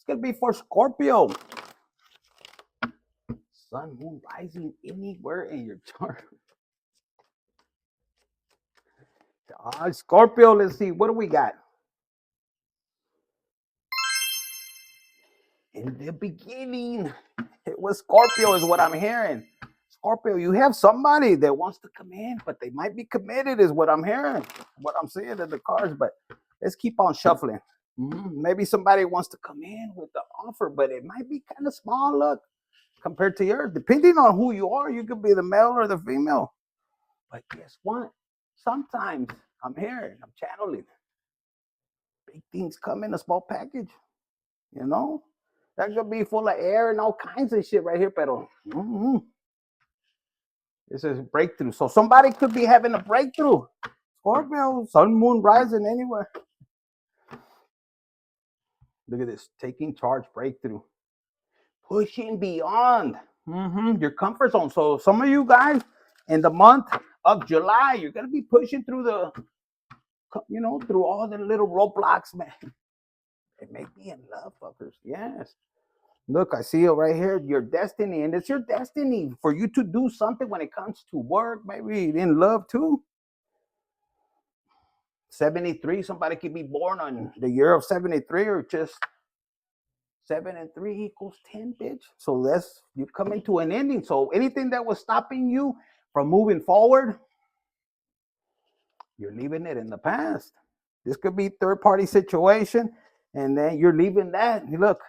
could be for Scorpio. Sun, moon, rising anywhere in your chart. Scorpio, let's see. What do we got? In the beginning, it was Scorpio is what I'm hearing. Scorpio, you have somebody that wants to come in, but they might be committed is what I'm hearing, what I'm seeing in the cards. But let's keep on shuffling. Maybe somebody wants to come in with the offer, but it might be kind of small, look, compared to yours. Depending on who you are, you could be the male or the female. But guess what? Sometimes I'm hearing, I'm channeling. Big things come in a small package, you know? That could be full of air and all kinds of shit right here, pero this is breakthrough. So somebody could be having a breakthrough. Scorpio, sun, moon, rising anywhere. Look at this, taking charge, breakthrough. Pushing beyond your comfort zone. So some of you guys in the month of July, you're going to be pushing through the, through all the little roadblocks, man. It may be in love, fuckers. Yes. Look, I see it right here, your destiny, and it's your destiny for you to do something when it comes to work, maybe in love too. 73, somebody could be born on the year of 73 or just 7 and 3 equals 10, bitch. So that's, you come into an ending. So anything that was stopping you from moving forward, you're leaving it in the past. This could be third-party situation, and then you're leaving that. Look,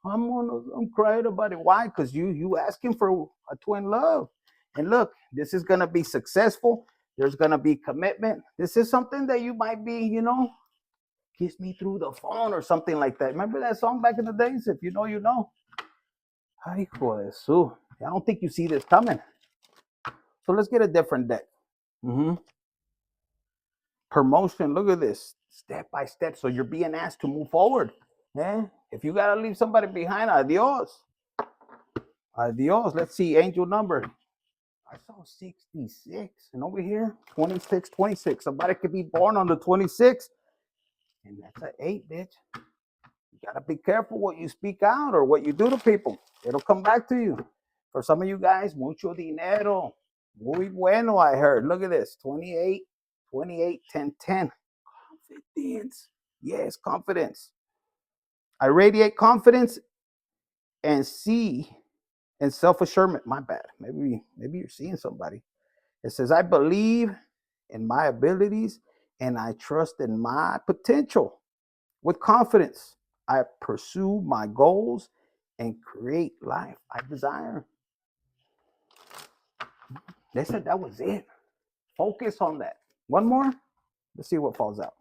I'm crying about it. Why? Because you asking for a twin love. And look, this is going to be successful. There's going to be commitment. This is something that you might be, kiss me through the phone or something like that. Remember that song back in the days? If you know, you know. I don't think you see this coming. So let's get a different deck. Promotion. Look at this. Step by step. So you're being asked to move forward. Yeah. If you got to leave somebody behind, adios. Adios. Let's see. Angel number. I saw 66. And over here, 26, 26. Somebody could be born on the 26th. And that's an 8, bitch. You got to be careful what you speak out or what you do to people. It'll come back to you. For some of you guys, mucho dinero. Muy bueno, I heard. Look at this. 28, 28, 10, 10. Confidence. Yes, confidence. I radiate confidence and self-assurance. My bad. Maybe you're seeing somebody. It says, I believe in my abilities and I trust in my potential. With confidence, I pursue my goals and create life I desire. They said that was it. Focus on that. One more. Let's see what falls out.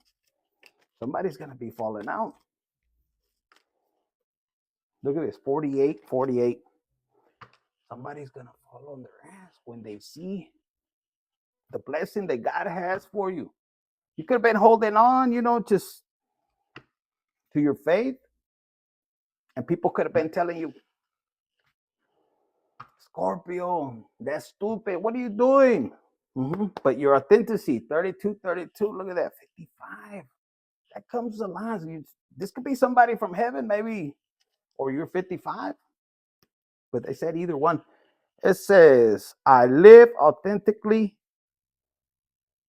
Somebody's going to be falling out. Look at this, 48, 48. Somebody's going to fall on their ass when they see the blessing that God has for you. You could have been holding on, just to your faith. And people could have been telling you, Scorpio, that's stupid. What are you doing? But your authenticity, 32, 32. Look at that, 55. That comes to line. This could be somebody from heaven, maybe, or you're 55. But they said either one. It says, I live authentically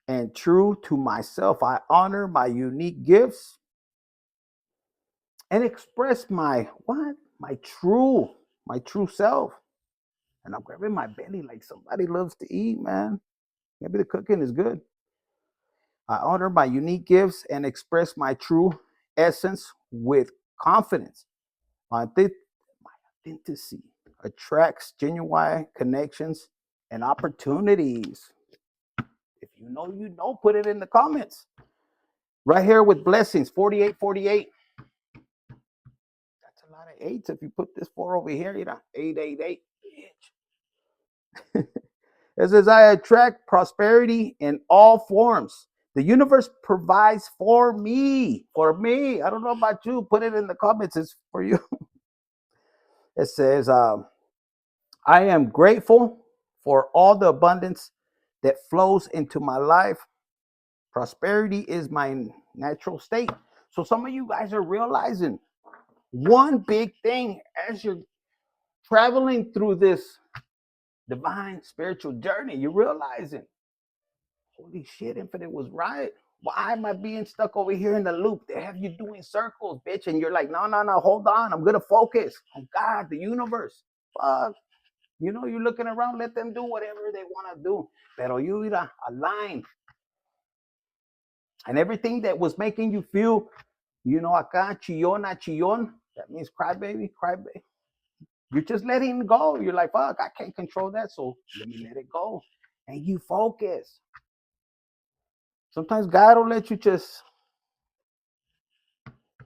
and true to myself. I honor my unique gifts and express my true self. And I'm grabbing my belly like somebody loves to eat, man. Maybe the cooking is good. I honor my unique gifts and express my true essence with confidence. My authenticity attracts genuine connections and opportunities. If you know, put it in the comments. Right here with blessings, 48, 48. That's a lot of 8s. If you put this 4 over here, 8, 8, 8. Bitch. It says, I attract prosperity in all forms. The universe provides for me. For me. I don't know about you. Put it in the comments. It's for you. It says, I am grateful for all the abundance that flows into my life. Prosperity is my natural state. So some of you guys are realizing one big thing as you're traveling through this divine spiritual journey, you're realizing, holy shit, Infinite was right. Why am I being stuck over here in the loop? They have you doing circles, bitch. And you're like, no, hold on. I'm going to focus on God, the universe. Fuck. You're looking around, let them do whatever they want to do. Pero you align. And everything that was making you feel, acá, chillon, that means crybaby. You're just letting go. You're like, fuck, I can't control that. So let me let it go. And you focus. Sometimes God will let you just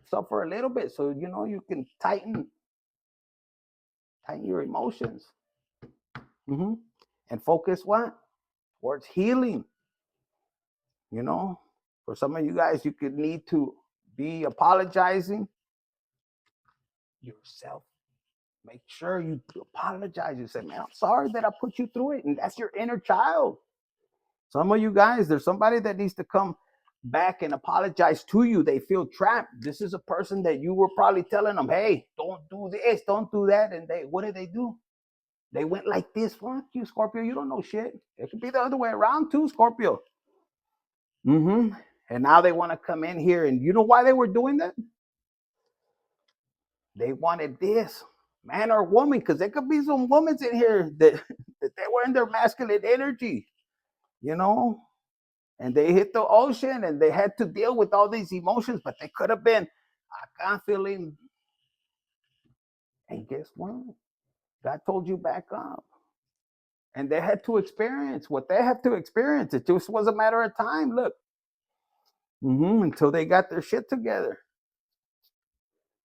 suffer a little bit so you can tighten your emotions. And focus what? Towards healing. For some of you guys, you could need to be apologizing yourself. Make sure you apologize. You say, man, I'm sorry that I put you through it. And that's your inner child. Some of you guys, there's somebody that needs to come back and apologize to you. They feel trapped. This is a person that you were probably telling them, hey, don't do this, don't do that. And what did they do? They went like this. Fuck you, Scorpio. You don't know shit. It could be the other way around too, Scorpio. And now they want to come in here. And you know why they were doing that? They wanted this, man or woman, because there could be some women in here that they were in their masculine energy, and they hit the ocean and they had to deal with all these emotions, but they could have been, I can't feeling. And guess what? God told you back up. And they had to experience what they had to experience. It just was a matter of time. Look, until they got their shit together.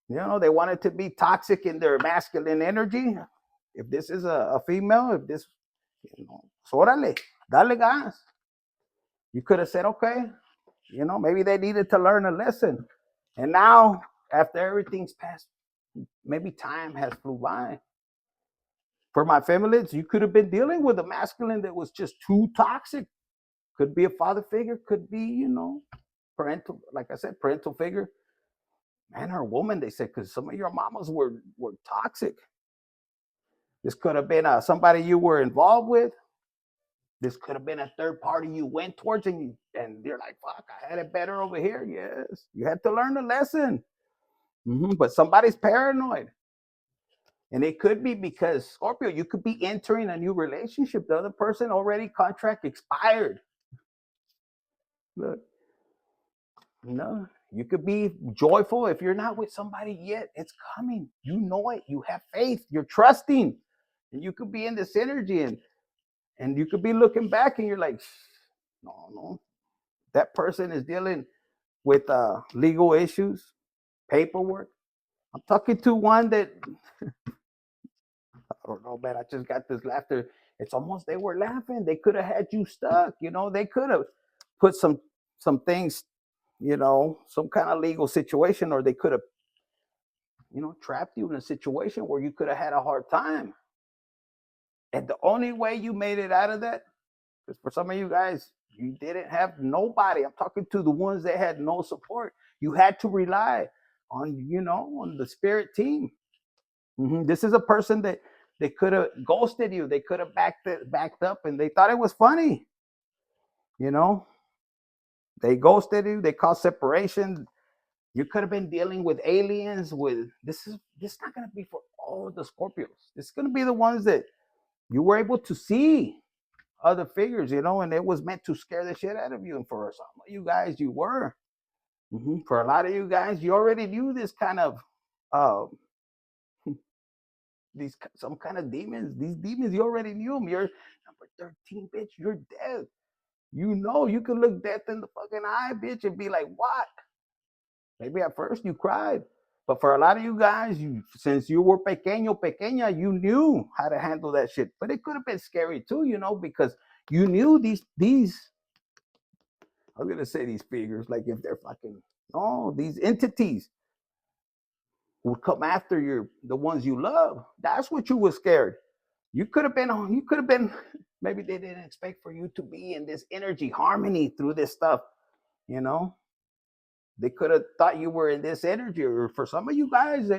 They wanted to be toxic in their masculine energy. If this is a female, if this, so órale, dale gas. You could have said, okay, maybe they needed to learn a lesson. And now, after everything's passed, maybe time has flew by. For my feminists, you could have been dealing with a masculine that was just too toxic. Could be a father figure, could be, parental, like I said, parental figure. Man or woman, they said, because some of your mamas were toxic. This could have been somebody you were involved with. This could have been a third party you went towards, and you're like, fuck, I had it better over here. Yes, you had to learn the lesson. But somebody's paranoid. And it could be because, Scorpio, you could be entering a new relationship. The other person already contract expired. Look, you could be joyful if you're not with somebody yet. It's coming. You know it. You have faith. You're trusting. And you could be in this energy and you could be looking back and you're like, no. That person is dealing with legal issues, paperwork. I'm talking to one that, I don't know, man, I just got this laughter. It's almost, they were laughing. They could have had you stuck, they could have put some things, some kind of legal situation, or they could have, trapped you in a situation where you could have had a hard time. And the only way you made it out of that, because for some of you guys, you didn't have nobody. I'm talking to the ones that had no support. You had to rely on, on the spirit team. This is a person that they could have ghosted you. They could have backed up, and they thought it was funny. They ghosted you. They caused separation. You could have been dealing with aliens. This is not going to be for all the Scorpios. This is going to be the ones that you were able to see other figures, and it was meant to scare the shit out of you. And for some of you guys, you were. For a lot of you guys, you already knew this kind of some kind of demons. These demons, you already knew them. You're number 13, bitch. You're dead. You can look death in the fucking eye, bitch, and be like, what? Maybe at first you cried. But for a lot of you guys, since you were pequeña, you knew how to handle that shit. But it could have been scary too, because you knew these, I was going to say these figures, like if they're fucking, these entities would come after the ones you love. That's what you were scared. You could have been, maybe they didn't expect for you to be in this energy harmony through this stuff, They could have thought you were in this energy, or for some of you guys,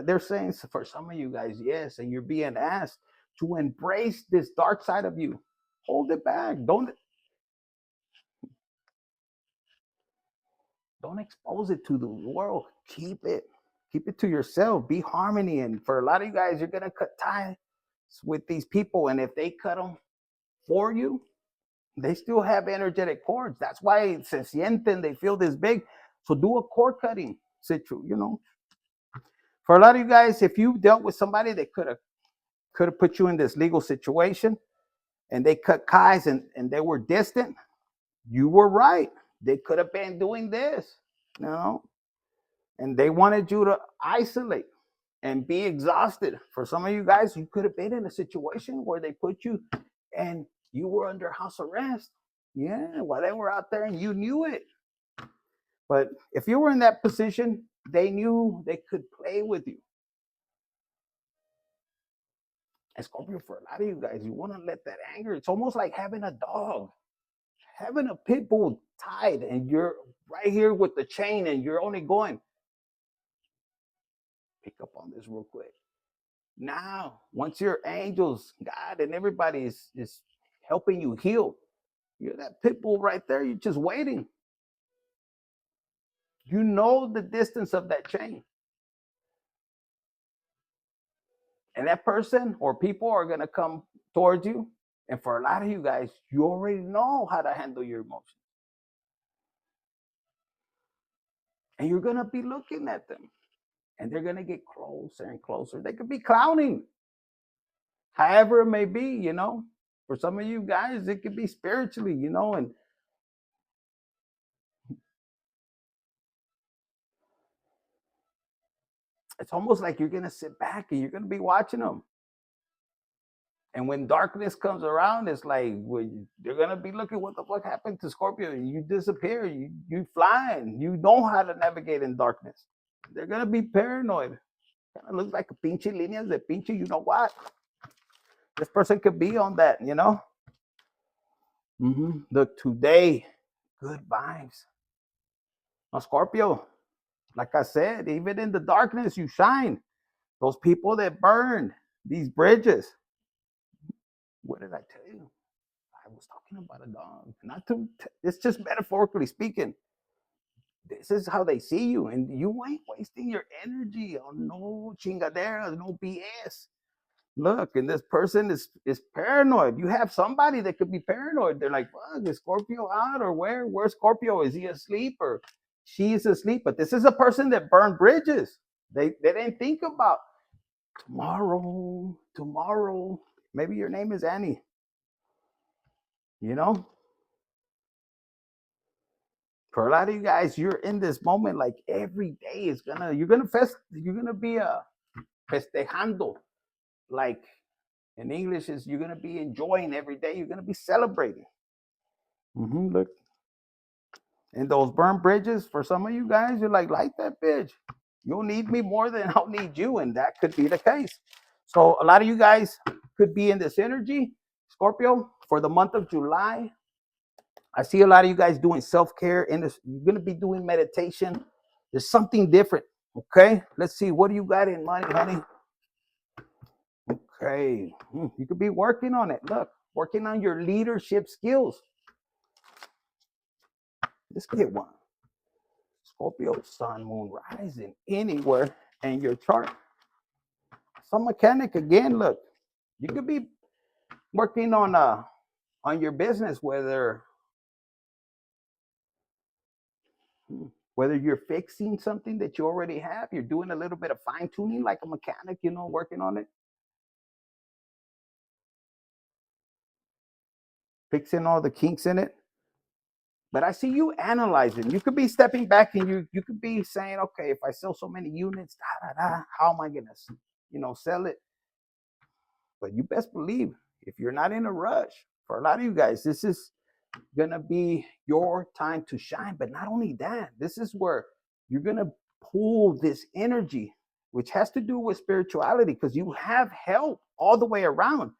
they're saying for some of you guys, yes, and you're being asked to embrace this dark side of you. Hold it back. Don't expose it to the world. Keep it to yourself. Be harmony. And for a lot of you guys, you're gonna cut ties with these people, and if they cut them for you, they still have energetic cords. That's why se sienten, they feel this big. So do a cord cutting situation. For a lot of you guys, if you dealt with somebody that could have put you in this legal situation, and they cut ties, and they were distant, you were right. They could have been doing this, and they wanted you to isolate and be exhausted. For some of you guys, you could have been in a situation where they put you and you were under house arrest. Yeah, while they were out there and you knew it. But if you were in that position, they knew they could play with you. And Scorpio, for a lot of you guys, you want to let that anger. It's almost like having a dog, having a pit bull tied, and you're right here with the chain, and you're only going, pick up on this real quick. Now, once your angels, God, and everybody is helping you heal, you're that pit bull right there. You're just waiting. You know the distance of that chain. And that person or people are going to come towards you. And for a lot of you guys, you already know how to handle your emotions. And you're going to be looking at them. And they're going to get closer and closer. They could be clowning. However it may be, For some of you guys, it could be spiritually, and it's almost like you're going to sit back and you're going to be watching them. And when darkness comes around, it's like you're going to be looking, what the fuck happened to Scorpio? You disappear. You fly, and you know how to navigate in darkness. They're going to be paranoid. Kind of looks like a pinche líneas de pinche, you know what? This person could be on that, Look, today, good vibes. Now, Scorpio, like I said, even in the darkness, you shine. Those people that burned these bridges. What did I tell you? I was talking about a dog. It's just metaphorically speaking. This is how they see you, and you ain't wasting your energy on no chingaderas, no BS. Look, and this person is paranoid. You have somebody that could be paranoid. They're like, fuck, is Scorpio out, or where's Scorpio? Is he asleep, or she's asleep? But this is a person that burned bridges. They didn't think about tomorrow. Maybe your name is Annie. For a lot of you guys, you're in this moment like every day is you're gonna be festejando. Like in English is you're gonna be enjoying every day. You're gonna be celebrating. Look, and those burnt bridges, for some of you guys, you're like that bitch. You'll need me more than I'll need you, and that could be the case. So a lot of you guys could be in this energy, Scorpio, for the month of July. I see a lot of you guys doing self-care. You're going to be doing meditation. There's something different. Okay. Let's see. What do you got in mind, honey? Okay. You could be working on it. Look, working on your leadership skills. Let's get one. Scorpio, sun, moon, rising anywhere in your chart. Some mechanic again. Look, you could be working on your business, whether you're fixing something that you already have, you're doing a little bit of fine tuning like a mechanic, working on it, fixing all the kinks in it. But I see you analyzing. You could be stepping back, and you could be saying, okay, if I sell so many units, how am I gonna, sell it? But you best believe, if you're not in a rush, for a lot of you guys, this is gonna be your time to shine. But not only that, this is where you're gonna pull this energy, which has to do with spirituality, because you have help all the way around.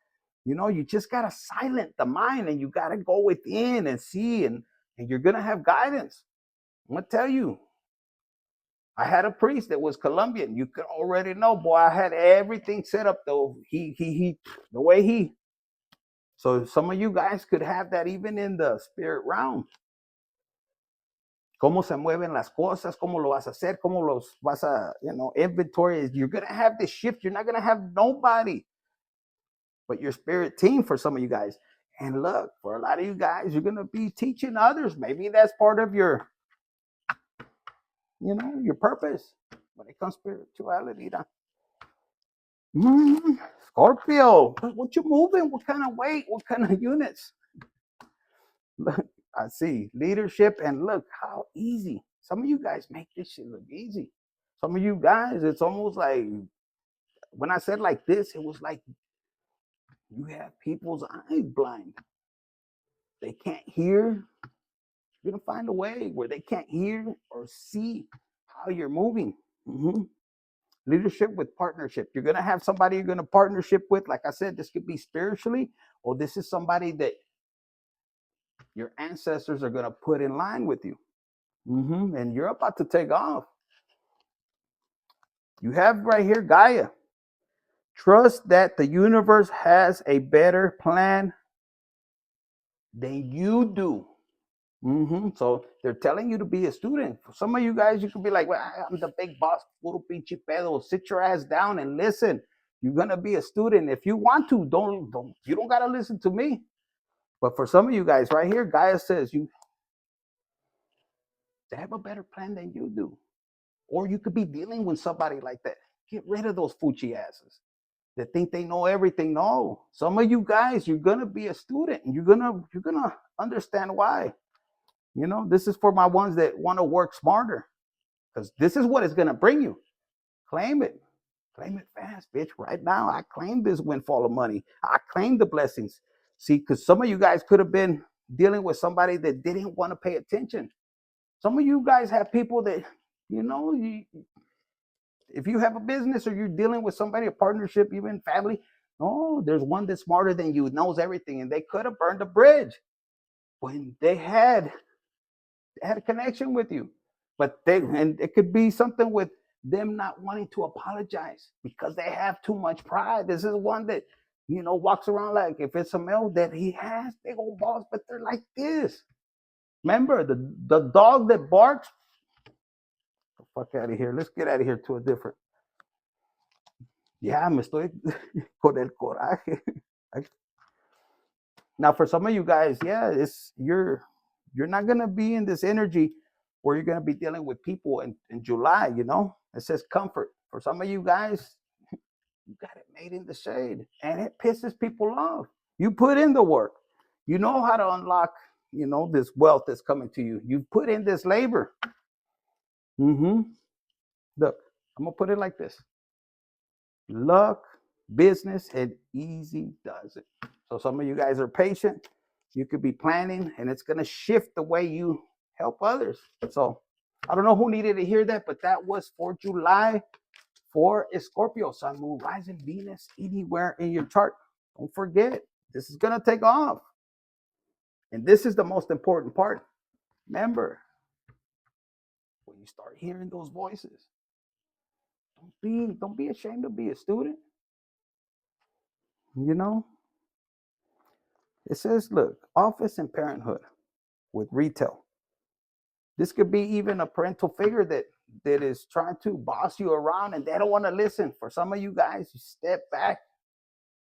You just gotta silence the mind, and you gotta go within and see and and you're going to have guidance. I'm going to tell you, I had a priest that was Colombian. You could already know, boy, I had everything set up though. The way he, so some of you guys could have that even in the spirit realm. Cómo se mueven las cosas, cómo lo vas a hacer, cómo los vas a, inventory. You're going to have this shift. You're not going to have nobody but your spirit team for some of you guys. And look, for a lot of you guys, you're going to be teaching others. Maybe that's part of your, your purpose when it comes to spirituality. Scorpio, what you moving? What kind of weight? What kind of units? Look, I see leadership, and look how easy. Some of you guys make this shit look easy. Some of you guys, it's almost like, when I said like this, it was like you have people's eyes blind. They can't hear. You're going to find a way where they can't hear or see how you're moving. Leadership with partnership. You're going to have somebody you're going to partnership with. Like I said, this could be spiritually, or this is somebody that your ancestors are going to put in line with you. And you're about to take off. You have right here Gaia. Trust that the universe has a better plan than you do. So they're telling you to be a student. For some of you guys, you could be like, well, I'm the big boss. Puro pinche pedo. Sit your ass down and listen. You're gonna be a student. If you want to, you don't gotta listen to me. But for some of you guys right here, Gaia says they have a better plan than you do. Or you could be dealing with somebody like that. Get rid of those fuchi asses that think they know everything. No, some of you guys, you're gonna be a student, and you're gonna understand why. This is for my ones that want to work smarter, because this is what it's gonna bring you. Claim it fast, bitch. Right now, I claim this windfall of money. I claim the blessings. See, because some of you guys could have been dealing with somebody that didn't want to pay attention. Some of you guys have people that, if you have a business or you're dealing with somebody, a partnership, even family, there's one that's smarter than you, knows everything, and they could have burned a bridge when they had a connection with you. But and it could be something with them not wanting to apologize because they have too much pride. This is one that, walks around like, if it's a male that he has big old balls, but they're like this. Remember, the dog that barks, the fuck out of here. Let's get out of here to a different. Yeah, me estoy con el coraje. Now, for some of you guys, yeah, you're not gonna be in this energy where you're gonna be dealing with people in July. It says comfort. For some of you guys, you got it made in the shade, and it pisses people off. You put in the work. You know how to unlock, this wealth that's coming to you. You put in this labor. Look, I'm gonna put it like this: luck, business, and easy does it. So some of you guys are patient. You could be planning, and it's gonna shift the way you help others. So I don't know who needed to hear that, but that was for July for Scorpio, Sun, Moon, Rising, Venus, anywhere in your chart. Don't forget, this is gonna take off, and this is the most important part. Remember, when you start hearing those voices, don't be ashamed to be a student. It says, look, office and parenthood with retail. This could be even a parental figure that is trying to boss you around, and they don't want to listen. For some of you guys, you step back,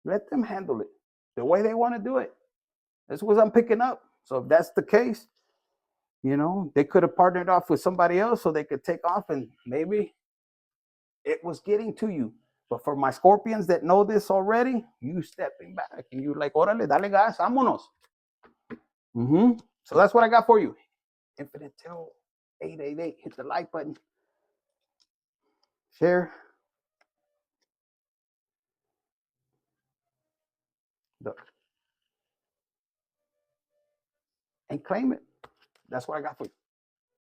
let them handle it the way they want to do it. That's what I'm picking up. So if that's the case, they could have partnered off with somebody else so they could take off, and maybe it was getting to you. But for my Scorpions that know this already, you stepping back and you're like, órale, dale gas, vámonos. So that's what I got for you. Infinite Tarot 888. Hit the like button. Share. And claim it. That's what I got for you.